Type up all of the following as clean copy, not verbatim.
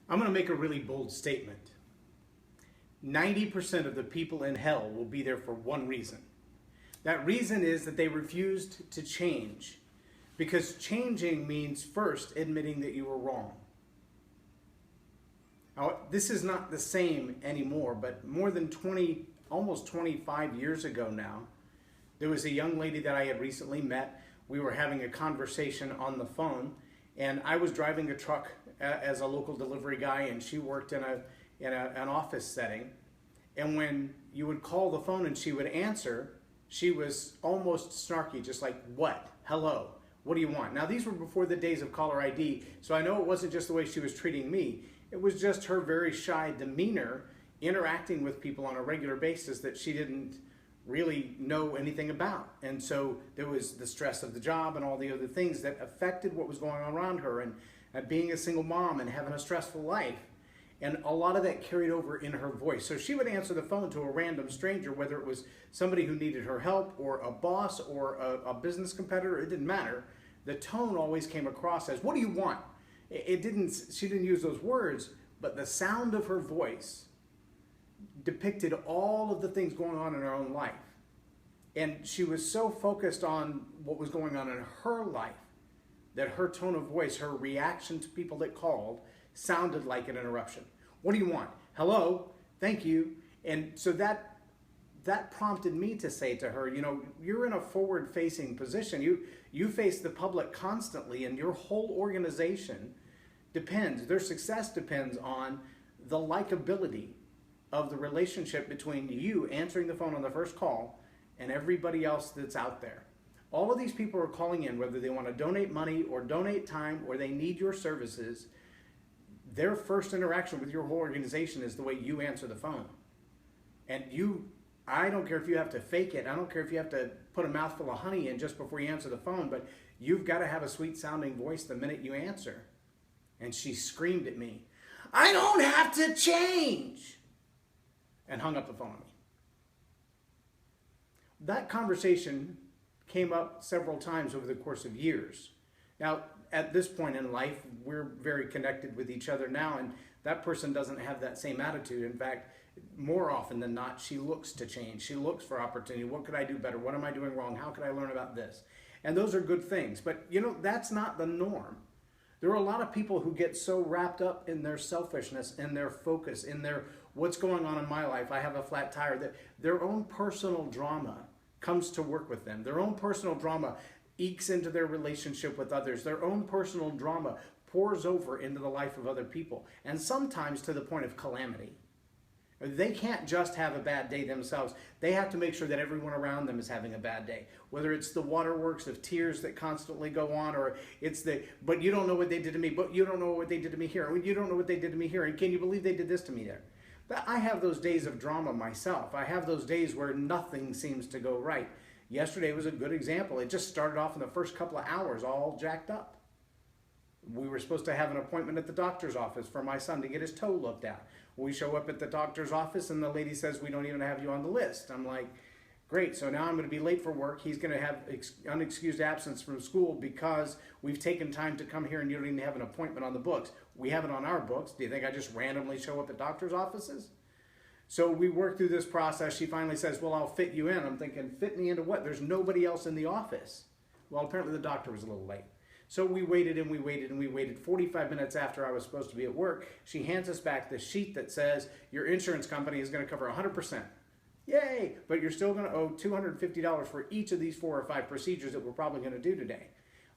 I'm going to make a really bold statement. 90% of the people in hell will be there for one reason. That reason is that they refused to change. Because changing means first admitting that you were wrong. Now, this is not the same anymore, but more than almost 25 years ago now, there was a young lady that I had recently met. We were having a conversation on the phone, and I was driving a truck as a local delivery guy, and she worked in an office setting. And when you would call the phone and she would answer, she was almost snarky, just like, "What? Hello? What do you want?" Now, these were before the days of caller ID, so I know it wasn't just the way she was treating me. It was just her very shy demeanor interacting with people on a regular basis that she didn't really know anything about. And so there was the stress of the job and all the other things that affected what was going on around her, and being a single mom and having a stressful life. And a lot of that carried over in her voice. So she would answer the phone to a random stranger, whether it was somebody who needed her help or a boss or a business competitor, it didn't matter. The tone always came across as, "What do you want?" She didn't use those words, but the sound of her voice depicted all of the things going on in her own life. And she was so focused on what was going on in her life that her tone of voice, her reaction to people that called, sounded like an interruption. "What do you want?" "Hello, thank you." And so that prompted me to say to her, you're in a forward-facing position. You face the public constantly, and your whole organization their success depends on the likability of the relationship between you answering the phone on the first call and everybody else that's out there. All of these people are calling in, whether they want to donate money or donate time or they need your services. Their first interaction with your whole organization is the way you answer the phone. And I don't care if you have to fake it. I don't care if you have to put a mouthful of honey in just before you answer the phone, but you've got to have a sweet sounding voice the minute you answer. And she screamed at me, "I don't have to change," and hung up the phone on me. That conversation came up several times over the course of years. Now, at this point in life, we're very connected with each other now, and that person doesn't have that same attitude. In fact, more often than not, she looks to change. She looks for opportunity. What could I do better? What am I doing wrong? How could I learn about this? And those are good things. But, that's not the norm. There are a lot of people who get so wrapped up in their selfishness, in their focus, in their what's going on in my life. I have a flat tire. That their own personal drama comes to work with them. Their own personal drama ekes into their relationship with others. Their own personal drama pours over into the life of other people, and sometimes to the point of calamity. They can't just have a bad day themselves. They have to make sure that everyone around them is having a bad day. Whether it's the waterworks of tears that constantly go on, or it's but you don't know what they did to me, but you don't know what they did to me here, you don't know what they did to me here, and can you believe they did this to me there? But I have those days of drama myself. I have those days where nothing seems to go right. Yesterday was a good example. It just started off in the first couple of hours all jacked up. We were supposed to have an appointment at the doctor's office for my son to get his toe looked at. We show up at the doctor's office and the lady says, "We don't even have you on the list." I'm like, great, so now I'm going to be late for work. He's going to have unexcused absence from school because we've taken time to come here and you don't even have an appointment on the books. We have it on our books. Do you think I just randomly show up at doctor's offices? So we work through this process. She finally says, "Well, I'll fit you in." I'm thinking, fit me into what? There's nobody else in the office. Well, apparently the doctor was a little late. So we waited and we waited and we waited. 45 minutes after I was supposed to be at work, she hands us back the sheet that says, "Your insurance company is going to cover 100%. Yay! But you're still going to owe $250 for each of these 4 or 5 procedures that we're probably going to do today."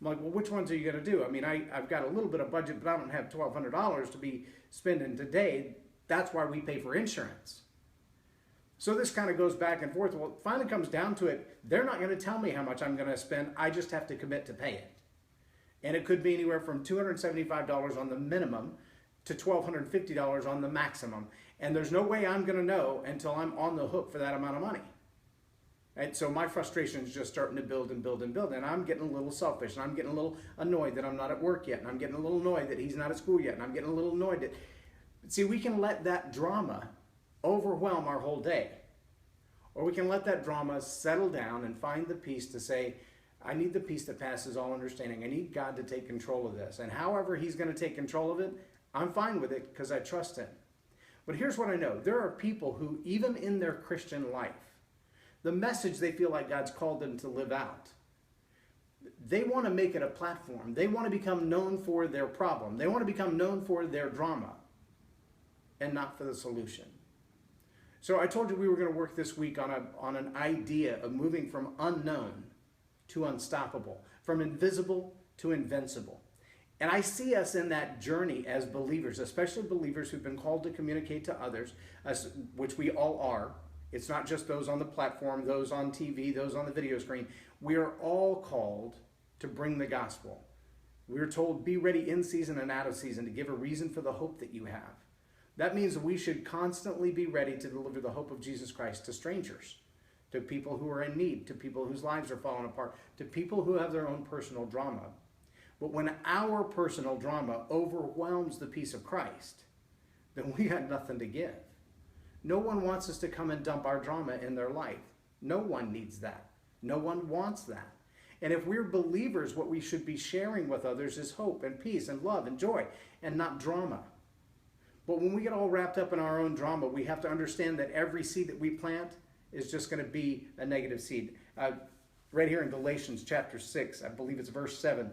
I'm like, "Well, which ones are you going to do? I mean, I've got a little bit of budget, but I don't have $1,200 to be spending today. That's why we pay for insurance." So this kind of goes back and forth. Well, it finally comes down to it. They're not going to tell me how much I'm going to spend. I just have to commit to pay it. And it could be anywhere from $275 on the minimum to $1,250 on the maximum. And there's no way I'm going to know until I'm on the hook for that amount of money. And so my frustration is just starting to build and build and build. And I'm getting a little selfish. And I'm getting a little annoyed that I'm not at work yet. And I'm getting a little annoyed that he's not at school yet. And I'm getting a little annoyed that... See, we can let that drama overwhelm our whole day. Or we can let that drama settle down and find the peace to say, I need the peace that passes all understanding. I need God to take control of this. And however he's going to take control of it, I'm fine with it because I trust him. But here's what I know. There are people who, even in their Christian life, the message they feel like God's called them to live out, they want to make it a platform. They want to become known for their problem. They want to become known for their drama and not for the solution. So I told you we were going to work this week on an idea of moving from unknown to unstoppable, from invisible to invincible. And I see us in that journey as believers, especially believers who've been called to communicate to others, which we all are. It's not just those on the platform, those on TV, those on the video screen. We are all called to bring the gospel. We're told, be ready in season and out of season to give a reason for the hope that you have. That means we should constantly be ready to deliver the hope of Jesus Christ to strangers, to people who are in need, to people whose lives are falling apart, to people who have their own personal drama. But when our personal drama overwhelms the peace of Christ, then we got nothing to give. No one wants us to come and dump our drama in their life. No one needs that. No one wants that. And if we're believers, what we should be sharing with others is hope and peace and love and joy and not drama. But when we get all wrapped up in our own drama, we have to understand that every seed that we plant is just going to be a negative seed. Right here in Galatians chapter 6, I believe it's verse 7.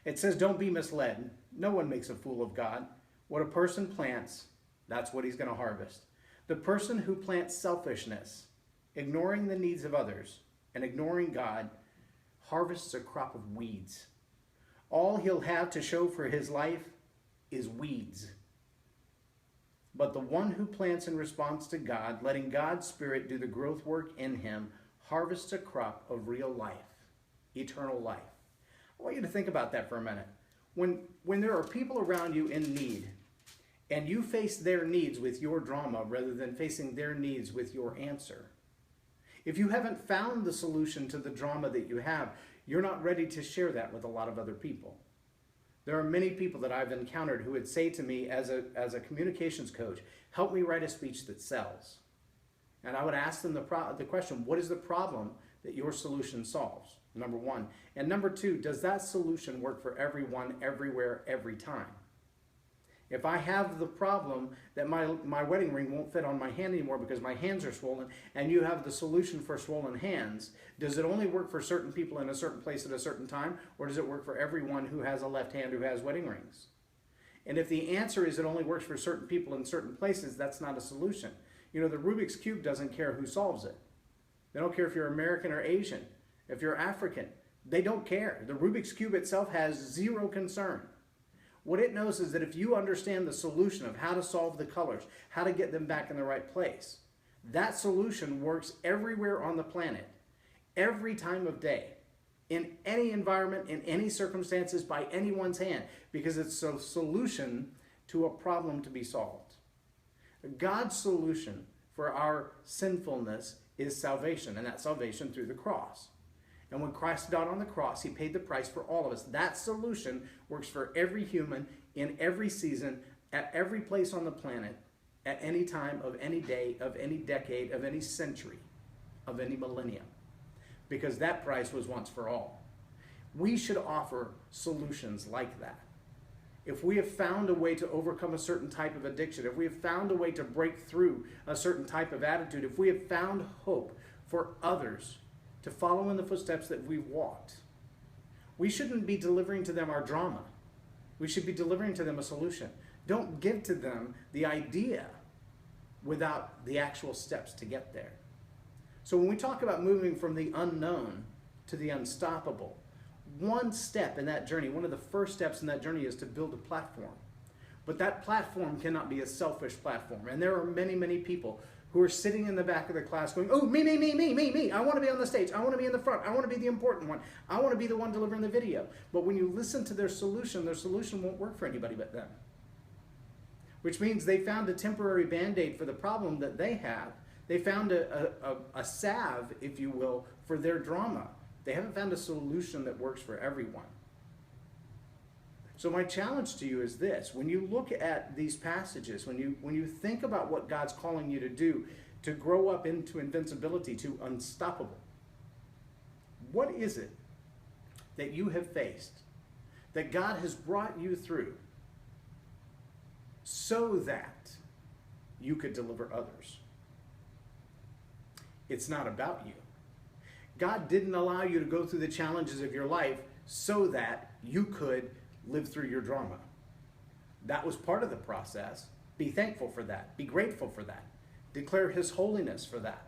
It says, don't be misled. No one makes a fool of God. What a person plants, that's what he's going to harvest. The person who plants selfishness, ignoring the needs of others, and ignoring God, harvests a crop of weeds. All he'll have to show for his life is weeds. But the one who plants in response to God, letting God's Spirit do the growth work in him, harvests a crop of real life, eternal life. I want you to think about that for a minute. When there are people around you in need, and you face their needs with your drama rather than facing their needs with your answer, if you haven't found the solution to the drama that you have, you're not ready to share that with a lot of other people. There are many people that I've encountered who would say to me as a communications coach, help me write a speech that sells. And I would ask them the question, what is the problem that your solution solves? Number one. And number two, does that solution work for everyone, everywhere, every time? If I have the problem that my wedding ring won't fit on my hand anymore because my hands are swollen, and you have the solution for swollen hands, does it only work for certain people in a certain place at a certain time, or does it work for everyone who has a left hand who has wedding rings? And if the answer is it only works for certain people in certain places, that's not a solution. You know, the Rubik's Cube doesn't care who solves it. They don't care if you're American or Asian, if you're African. They don't care. The Rubik's Cube itself has zero concern. What it knows is that if you understand the solution of how to solve the colors, how to get them back in the right place, that solution works everywhere on the planet, every time of day, in any environment, in any circumstances, by anyone's hand, because it's a solution to a problem to be solved. God's solution for our sinfulness is salvation, and that's salvation through the cross. And when Christ died on the cross, he paid the price for all of us. That solution works for every human, in every season, at every place on the planet, at any time of any day, of any decade, of any century, of any millennium. Because that price was once for all. We should offer solutions like that. If we have found a way to overcome a certain type of addiction, if we have found a way to break through a certain type of attitude, if we have found hope for others to follow in the footsteps that we've walked, we shouldn't be delivering to them our drama. We should be delivering to them a solution. Don't give to them the idea without the actual steps to get there. So when we talk about moving from the unknown to the unstoppable, one step in that journey, one of the first steps in that journey is to build a platform. But that platform cannot be a selfish platform. And there are many, many people who are sitting in the back of the class going, oh, me, me, me, me, me, me. I want to be on the stage. I want to be in the front. I want to be the important one. I want to be the one delivering the video. But when you listen to their solution won't work for anybody but them. Which means they found a temporary Band-Aid for the problem that they have. They found a salve, if you will, for their drama. They haven't found a solution that works for everyone. So my challenge to you is this: when you look at these passages, when you think about what God's calling you to do, to grow up into invincibility, to unstoppable, what is it that you have faced, that God has brought you through, so that you could deliver others. It's not about you. God didn't allow you to go through the challenges of your life so that you could live through your drama. That was part of the process. Be thankful for that. Be grateful for that. Declare his holiness for that.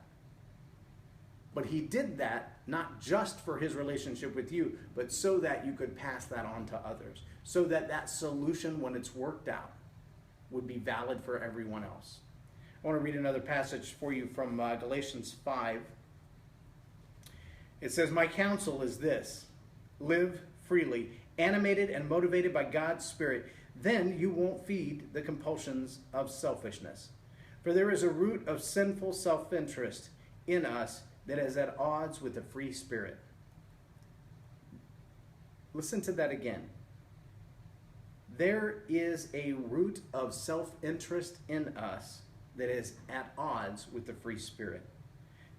But he did that not just for his relationship with you, but so that you could pass that on to others. So that that solution, when it's worked out, would be valid for everyone else. I want to read another passage for you from Galatians 5. It says, "My counsel is this: live freely, animated and motivated by God's Spirit. Then you won't feed the compulsions of selfishness. For there is a root of sinful self-interest in us that is at odds with the free spirit." Listen to that again. There is a root of self-interest in us that is at odds with the free spirit.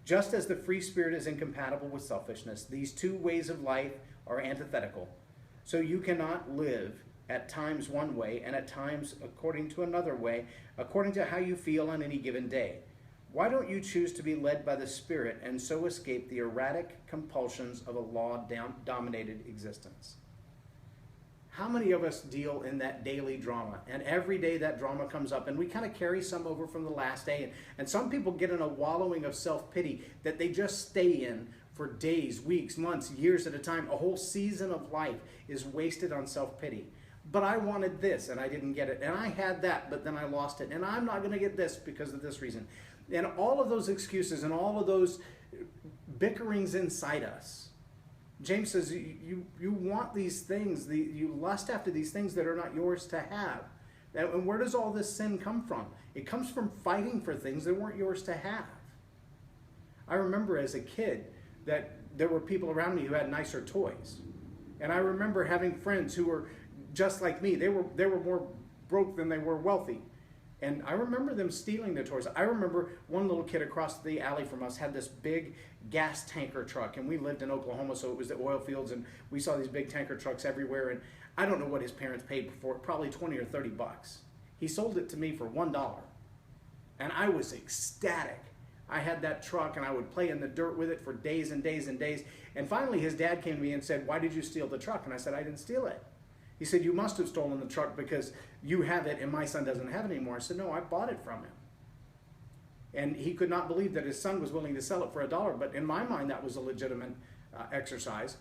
Just as the free spirit is incompatible with selfishness, these two ways of life are antithetical. So you cannot live at times one way and at times according to another way, according to how you feel on any given day. Why don't you choose to be led by the Spirit and so escape the erratic compulsions of a law-dominated existence? How many of us deal in that daily drama? And every day that drama comes up, and we kind of carry some over from the last day. And some people get in a wallowing of self-pity that they just stay in for days, weeks, months, years at a time. A whole season of life is wasted on self-pity. But I wanted this, and I didn't get it. And I had that, but then I lost it. And I'm not going to get this because of this reason. And all of those excuses and all of those bickerings inside us. James says you want these things, you lust after these things that are not yours to have. And where does all this sin come from? It comes from fighting for things that weren't yours to have. I remember as a kid that there were people around me who had nicer toys. And I remember having friends who were just like me. They were more broke than they were wealthy. And I remember them stealing the toys. I remember one little kid across the alley from us had this big gas tanker truck. And we lived in Oklahoma, so it was the oil fields. And we saw these big tanker trucks everywhere. And I don't know what his parents paid for it, probably 20 or 30 bucks. He sold it to me for $1. And I was ecstatic. I had that truck, and I would play in the dirt with it for days and days and days. And finally, his dad came to me and said, "Why did you steal the truck?" And I said, "I didn't steal it." He said, "You must have stolen the truck because you have it and my son doesn't have it anymore." I said, "No, I bought it from him." And he could not believe that his son was willing to sell it for $1. But in my mind, that was a legitimate exercise.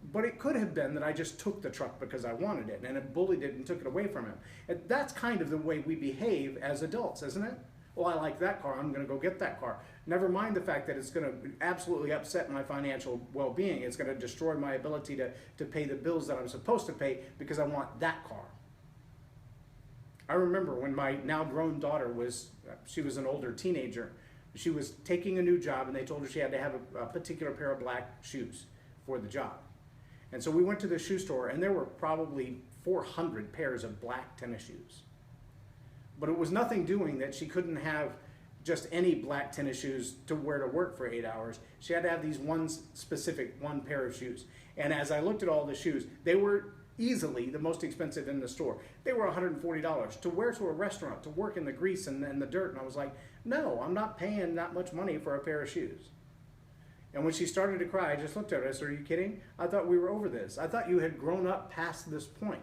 But it could have been that I just took the truck because I wanted it and it bullied it and took it away from him. And that's kind of the way we behave as adults, isn't it? Well, I like that car, I'm going to go get that car. Never mind the fact that it's going to absolutely upset my financial well-being. It's going to destroy my ability to pay the bills that I'm supposed to pay because I want that car. I remember when my now grown daughter she was an older teenager. She was taking a new job and they told her she had to have a particular pair of black shoes for the job. And so we went to the shoe store and there were probably 400 pairs of black tennis shoes. But it was nothing doing that she couldn't have just any black tennis shoes to wear to work for 8 hours. She had to have these one pair of shoes. And as I looked at all the shoes, they were easily the most expensive in the store. They were $140 to wear to a restaurant, to work in the grease and the dirt. And I was like, no, I'm not paying that much money for a pair of shoes. And when she started to cry, I just looked at her. I said, "Are you kidding? I thought we were over this. I thought you had grown up past this point."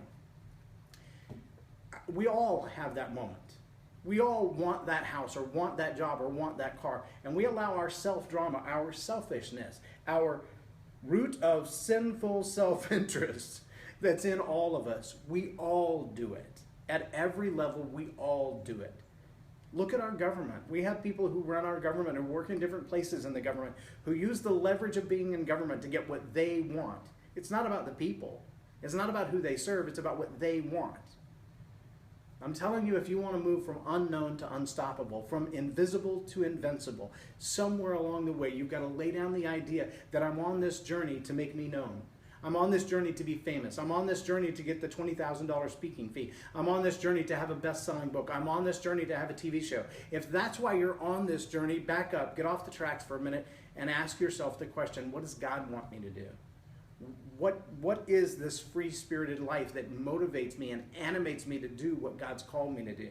We all have that moment. We all want that house or want that job or want that car. And we allow our self-drama, our selfishness, our root of sinful self-interest that's in all of us. We all do it. At every level, we all do it. Look at our government. We have people who run our government and work in different places in the government who use the leverage of being in government to get what they want. It's not about the people. It's not about who they serve. It's about what they want. I'm telling you, if you want to move from unknown to unstoppable, from invisible to invincible, somewhere along the way, you've got to lay down the idea that I'm on this journey to make me known. I'm on this journey to be famous. I'm on this journey to get the $20,000 speaking fee. I'm on this journey to have a best-selling book. I'm on this journey to have a TV show. If that's why you're on this journey, back up, get off the tracks for a minute, and ask yourself the question, what does God want me to do? What is this free-spirited life that motivates me and animates me to do what God's called me to do?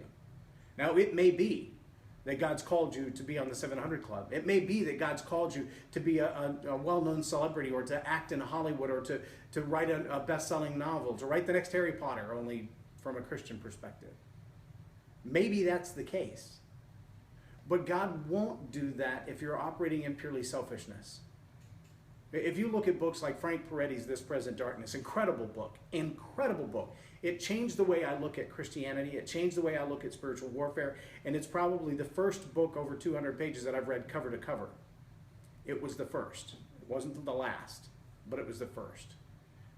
Now, it may be that God's called you to be on the 700 Club. It may be that God's called you to be a well-known celebrity, or to act in Hollywood, or to write a best-selling novel, to write the next Harry Potter, only from a Christian perspective. Maybe that's the case. But God won't do that if you're operating in purely selfishness. If you look at books like Frank Peretti's This Present Darkness, incredible book, incredible book. It changed the way I look at Christianity. It changed the way I look at spiritual warfare. And it's probably the first book over 200 pages that I've read cover to cover. It was the first. It wasn't the last, but it was the first.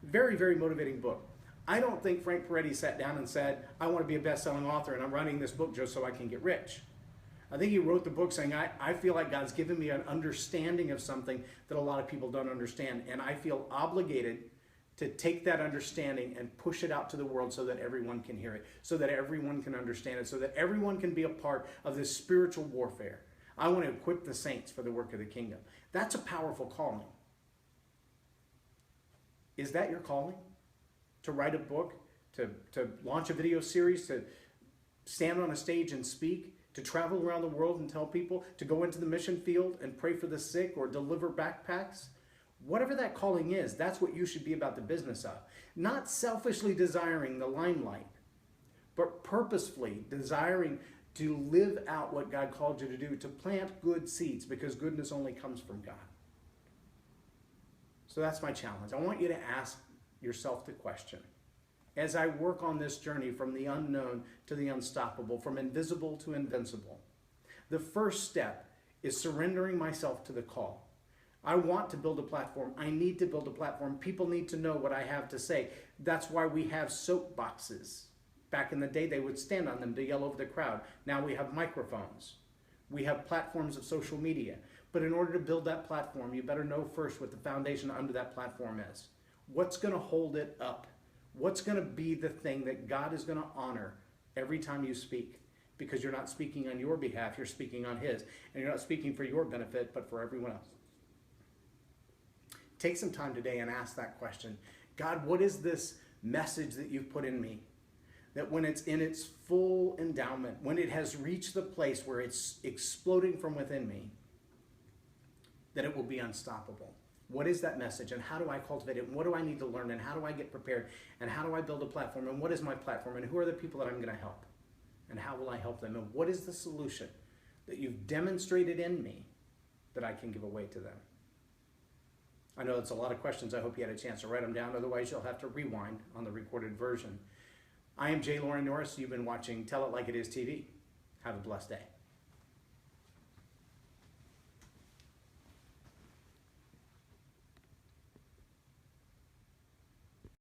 Very, very motivating book. I don't think Frank Peretti sat down and said, I want to be a best-selling author and I'm writing this book just so I can get rich. I think he wrote the book saying, I feel like God's given me an understanding of something that a lot of people don't understand. And I feel obligated to take that understanding and push it out to the world so that everyone can hear it, so that everyone can understand it, so that everyone can be a part of this spiritual warfare. I want to equip the saints for the work of the kingdom. That's a powerful calling. Is that your calling? To write a book, to launch a video series, to stand on a stage and speak, to travel around the world and tell people, to go into the mission field and pray for the sick or deliver backpacks? Whatever that calling is, that's what you should be about the business of. Not selfishly desiring the limelight, but purposefully desiring to live out what God called you to do, to plant good seeds, because goodness only comes from God. So that's my challenge. I want you to ask yourself the question, as I work on this journey from the unknown to the unstoppable, from invisible to invincible, the first step is surrendering myself to the call. I want to build a platform. I need to build a platform. People need to know what I have to say. That's why we have soapboxes. Back in the day, they would stand on them to yell over the crowd. Now we have microphones. We have platforms of social media. But in order to build that platform, you better know first what the foundation under that platform is. What's going to hold it up? What's going to be the thing that God is going to honor every time you speak? Because you're not speaking on your behalf, you're speaking on His. And you're not speaking for your benefit, but for everyone else. Take some time today and ask that question. God, what is this message that you've put in me? That when it's in its full endowment, when it has reached the place where it's exploding from within me, that it will be unstoppable. What is that message, and how do I cultivate it, and what do I need to learn, and how do I get prepared, and how do I build a platform, and what is my platform, and who are the people that I'm going to help, and how will I help them, and what is the solution that you've demonstrated in me that I can give away to them? I know it's a lot of questions. I hope you had a chance to write them down. Otherwise, you'll have to rewind on the recorded version. I am J Loren Norris. You've been watching Tell It Like It Is TV. Have a blessed day.